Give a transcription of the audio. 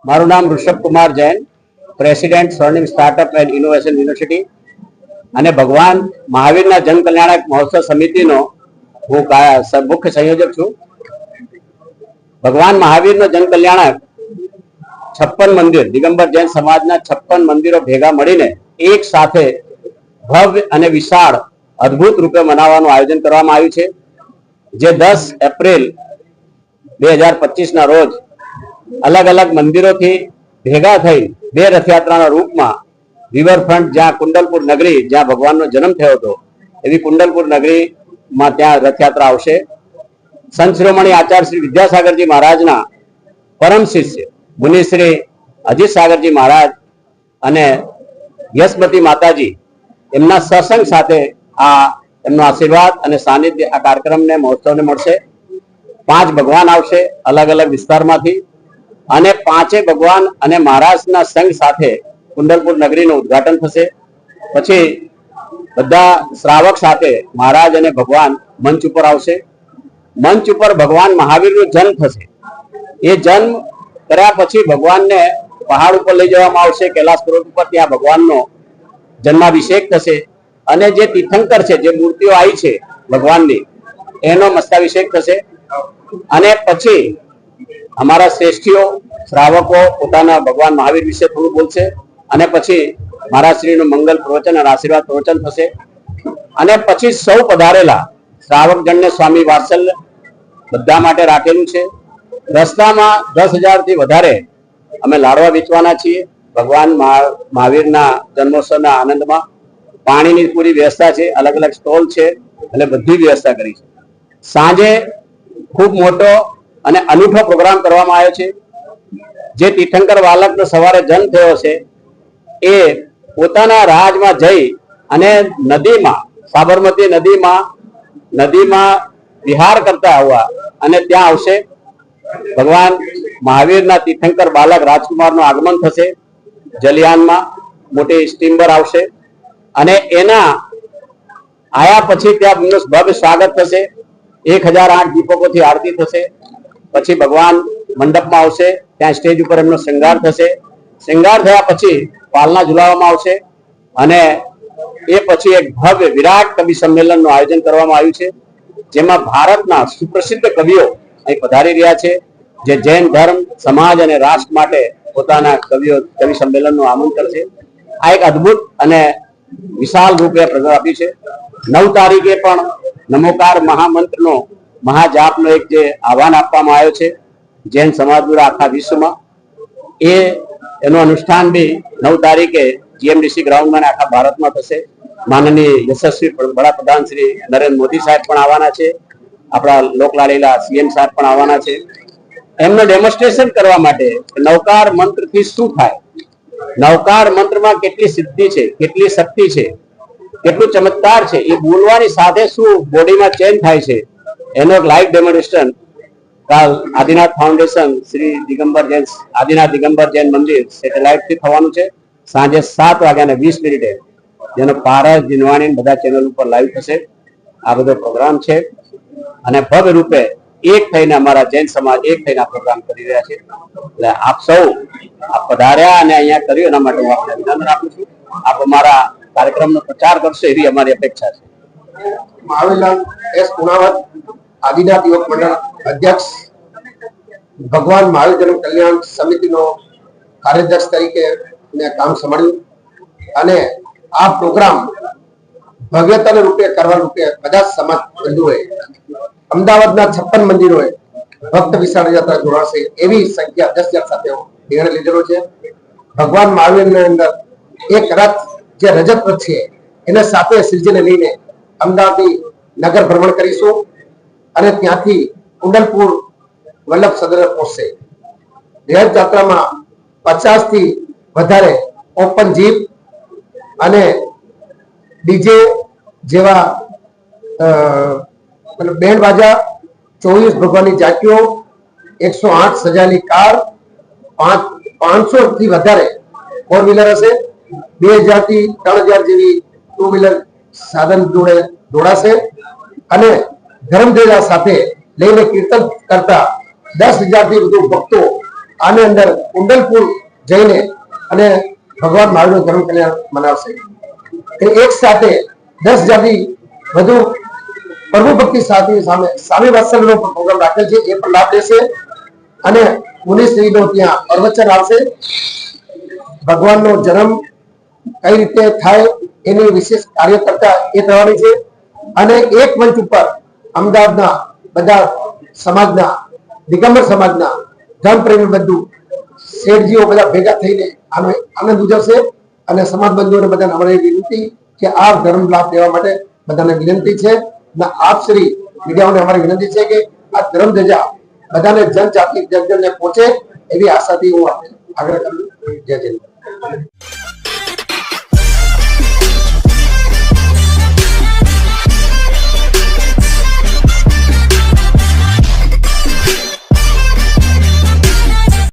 મારું નામ Rishabh Kumar Jain, president Swarnim startup and innovation university અને ભગવાન મહાવીરના જન કલ્યાણક મહોત્સવ સમિતિનો હું મુખ્ય સંયોજક છું. ભગવાન મહાવીરનો જન કલ્યાણક 56 મંદિર, દિગંબર જૈન સમાજના 56 મંદિરો ભેગા મળીને એક સાથે ભવ્ય અને વિશાળ અદ્ભુત રૂપે મનાવવાનું આયોજન કરવામાં આવ્યું છે, જે 10 એપ્રિલ 2025 ના રોજ અલગ અલગ મંદિરોથી ભેગા થઈ બે રથયાત્રાના રૂપમાં રિવરફ્રન્ટ, જ્યાં કુંડલપુર નગરી, જ્યાં ભગવાનનો જન્મ થયો હતો, એવી કુંડલપુર નગરીમાં ત્યાં રથયાત્રા આવશે. સંત શિરોમણી આચાર્ય શ્રી વિદ્યાસાગરજી મહારાજના પરમ શિષ્ય મુનિશ્રી અજીત સાગરજી મહારાજ અને યશમતી માતાજી એમના સત્સંગ સાથે એમનો આશીર્વાદ અને સાનિધ્ય આ કાર્યક્રમને, મહોત્સવને મળશે. 5 ભગવાન આવશે અલગ અલગ વિસ્તારમાંથી અને 5 ભગવાન અને મહારાજના સંઘ સાથે કુંડલપુર નગરીનું ઉદ્ઘાટન થશે. પછી બધા શ્રાવક સાથે મહારાજ અને ભગવાન મંચ ઉપર આવશે. મંચ ઉપર ભગવાન મહાવીરનો જન્મ થશે. એ જન્મ કર્યા પછી ભગવાનને પહાડ ઉપર લઈ જવામાં આવશે, કૈલાસ પર્વત ઉપર. ત્યાં ભગવાનનો જન્માભિષેક થશે અને જે તીર્થંકર છે, જે મૂર્તિઓ આવી છે ભગવાનની, એનો મસ્તાભિષેક થશે. અને પછી અમારા શ્રેષ્ઠીઓ શ્રાવકો પોતાના ભગવાન મહાવીર વિશે થોડું બોલશે અને પછી મહારાજ શ્રીનું મંગલ પ્રવચન અને આશીર્વાદ પ્રવચન થશે. અને પછી સૌ પધારેલા શ્રાવક જણને સ્વામી વાત્સલ્ય બધા માટે રાખેલું છે. રસ્તામાં 10,000 થી વધારે અમે લાડવા વેચવાના છીએ ભગવાન મહાવીરના જન્મોત્સવના આનંદમાં. પાણીની પૂરી વ્યવસ્થા છે, અલગ અલગ સ્ટોલ છે, એટલે બધી વ્યવસ્થા કરી છે. સાંજે ખૂબ મોટો અને અનૂઠો પ્રોગ્રામ કરવામાં આવ્યો છે. જે તીર્થંકર બાલકનો સવારે જન્મ થયો છે, એ પોતાના રાજમાં જઈ અને નદીમાં, સાબરમતી નદીમાં વિહાર કરતા આવવા અને ત્યાં આવશે. ભગવાન મહાવીરના તીર્થંકર બાલક રાજકુમારનું આગમન થશે. જલિયાનમાં મોટી સ્ટીમર આવશે અને એના આયા પછી ત્યાં ભવ્ય સ્વાગત થશે. 1008 દીપકોથી આરતી થશે. પછી ભગવાન મંડપમાં આવશે, ત્યાં સ્ટેજ ઉપર એમનો શૃંગાર થશે. શૃંગાર થયા પછી પાલના ઝુલાવવામાં આવશે અને એ પછી એક ભવ્ય વિરાટ કવિ સંમેલનનું આયોજન કરવામાં આવ્યું છે, જેમાં ભારતના સુપ્રસિદ્ધ કવિઓ અહીં પધારી રહ્યા છે, જે જૈન ધર્મ, સમાજ અને રાષ્ટ્ર માટે પોતાના કવિ સંમેલનનું આમંત્રણ છે. આ એક અદ્ભુત અને વિશાળ રૂપે પ્રગટ આપ્યું છે. 9 તારીખે પણ નમોકાર મહામંત્રનો મહાજાપનો એક જે આહવાન આપવામાં આવ્યો છે જૈન સમાજ દ્વારા આખા વિશ્વમાં, એનું અનુષ્ઠાન બી 9 તારીખે જીએમડીસી ગ્રાઉન્ડમાં આખા ભારતમાં થશે. માનનીય યશસ્વી વડાપ્રધાન શ્રી નરેન્દ્ર મોદી સાહેબ પણ આવવાના છે. આપણા લોકલાડીલા સીએમ સાહેબ પણ આવવાના છે. એમનું ડેમોન્સ્ટ્રેશન કરવા માટે નવકાર મંત્રથી શું થાય, નવકાર મંત્રમાં કેટલી સિદ્ધિ છે, કેટલી શક્તિ છે, કેટલું ચમત્કાર છે, એ બોલવાની સાથે શું બોડીમાં ચેન્જ થાય છે, એનો એક લાઈવ ડેમોન્સ્ટ્રેશન કાલ આદિનાથ ફાઉન્ડેશન શ્રી આદિનાથ દિગંબર જૈન મંદિર સેટેલાઇટથી થવાનું છે. સાંજે 7:20 જેનો પારસ, જીનવાણી બધા ચેનલ ઉપર લાઈવ થશે. આ બધો પ્રોગ્રામ છે અને ભવ્ય રૂપે એક થઈને અમારા જૈન સમાજ એક થઈને આ પ્રોગ્રામ કરી રહ્યા છે. એટલે આપ સૌ પધાર્યા અને અહીંયા કર્યું, એના માટે હું આપને અભિનંદન આપું છું. આપ અમારા કાર્યક્રમનો પ્રચાર કરશો એવી અમારી અપેક્ષા છે. મહાવીરલાલ એસ પુનાવત, આદિનાથ યુવક મંડળ અધ્યક્ષ, ભગવાન મહાવીર જન કલ્યાણ સમિતિનો કાર્યાધ્યક્ષ તરીકે મેં કામ સંભાળ્યું અને આ પ્રોગ્રામ ભવ્યતાના રૂપે કરવા રૂપે બધા સમાજ બંધુઓએ, અમદાવાદના 56 મંદિરોએ ભક્ત વિશાળ યાત્રા જોડાશે એવી સંખ્યા 10,000 સાથે નિર્ણય લીધેલો છે. ભગવાન મહાવીરની અંદર એક રથ, જે રજત રથ છે, એને સાથે શ્રીજીને લઈને અમદાવાદની નગર ભ્રમણ કરીશું અને ત્યાંથી કુંડલપુર વલ્લભ સદન પહોંચશે. રથયાત્રામાં 50 થી વધારે ઓપન જીપ અને ડીજે જેવા બેન્ડ બાજા, 24 ભગવાનની ઝાંકીઓ, 108 સજાયેલી કાર, 500 થી વધારે 4 વ્હીલર હશે, 2000 થી 3000 જેવી 2 વ્હીલર સાધન દોડાશે અને ધર્મધ્વજા સાથે લઈને કીર્તન કરતા 10,000 થી વધુ ભક્તો આની અંદર કુંડલપુર જઈને અને ભગવાન મહાવીરનું જન્મ કલ્યાણ મનાવશે. એક સાથે 10 જાતિ વધુ પ્રભુ ભક્તિ સાથે સામે વાત્સલ્યનો પ્રોગ્રામ રાખેલ છે, એ પણ લાભ લેશે અને મુનિશ્રીનો ત્યાં પ્રવચન આવશે. ભગવાનનો જન્મ કઈ રીતે થાય એની વિશેષ કાર્યકર્તા એ થવાની છે. અને એક મંચ ઉપર અમદાવાદના બધા સમાજના દિગંબર સમાજના ધર્મપ્રેમી બંધુ શેઠજીઓ બધા ભેગા થઈને આનો આનંદ ઉજવશે. અને સમાજ બંધુઓને બધાને અમારી વિનંતી કે આ ધર્મ લાભ લેવા માટે બધાને વિનંતી છે. આપ શ્રી મીડિયાઓને અમારી વિનંતી છે કે આ ધર્મ ધજા બધાને જનજાતિ જનજનને પહોંચે એવી આશાથી હું આગ્રહ કરું. જય જય.